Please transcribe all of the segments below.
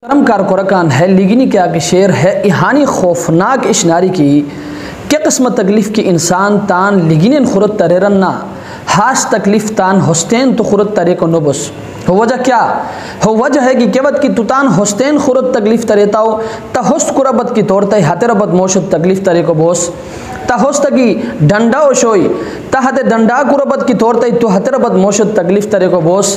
करम कार कोरकान है लिगिनी क्या के शेर है इहानी खौफनाक इशनारी की क्या किस्म तकलीफ़ की इंसान तान लिगिन खुरत तरेरन्ना हाश तकलीफ़ तान हुस्तेन तो खुरत तरे को नबस हो वजह क्या हो वजह है कि केवत की तुतान हुस्तेन खुरत तकलीफ़ तरेता हो तहुस्त कुरबत की तोड़ते हाथे रबत मोशत तकलीफ़ तरे को बोस तहुस्त की डंडा ओशोई तहते डंडा कुरबत की तोड़ते तो हतरबत मोशत तकलीफ़ तरे को बोस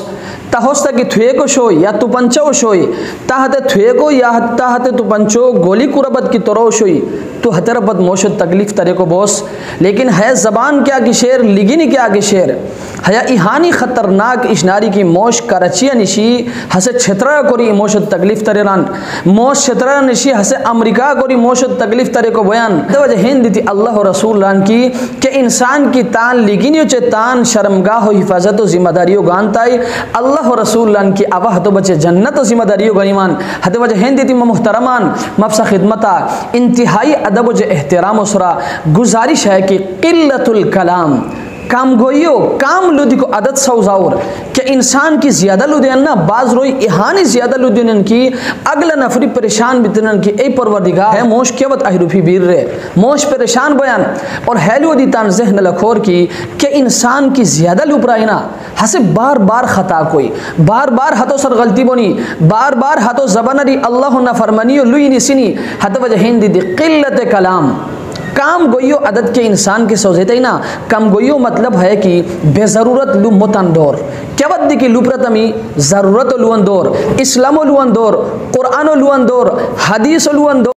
तहुस्त की थुए को शोई या तु पंचो शोई तहते थुए को या तहते तु पंचो गोली कुरबत की तोरो शोई तो हतरबत मोशत तकलीफ़ तरे को बोस। लेकिन है ज़बान क्या की शेर लिगिनी क्या की शेर हया इहानी ख़तरनाक इशनारी की मोश करचिया निशी हसे क्षेत्र कोरी मोशत तकलीफ़ तरे रान मोश क्षेत्र निशी हसे अमेरिका कोरी मोशत तकलीफ़ तरे को बयान वजह हिंद थी अल्लाह रसूल रान की के इंसान की तान लिगिनी चे तान शर्मगाह हो हिफाजत जिम्मेदारियों गानताई अल्लाह रसूल रान की अवाह तो बचे जन्नत जिम्मेदारियों गनीमान हते वजह हिंद थी मुहतरमान मफसा खिदमता इंतहाई अदब ज एहतराम उसरा गुजारिश है कि क़िल्लतुल कलाम काम गोइयो काम लुदी को आदत सौजाउर के इंसान की ज़्यादा लुदियन ना बाज रोई इहानी ज़्यादा लुदियन की अगला नफरी परेशान बितनन की ए परवरदिगार है मोश केवत अहरुफी बीर रे मोश परेशान बयान और हैलु दितान जहन लखोर की के इंसान की ज़्यादा लुपराइना हसे बार बार खता कोई बार बार हाथों सर गलती बोनी बार बार हाथों ज़बानरी अल्लाह ना फरमानी लुई निसिनी हत वजह हिंदी दी क़िल्लत कलाम काम गोइयो अदद के इंसान के सोचते ना कम गोइयो मतलब है कि बेज़रूरत लु मुतंदोर क्या बद्दी की लुप्रतमी ज़रूरत लुअंदोर इस्लाम लुअंदोर कुरान लुअंदोर हदीस लुअंदोर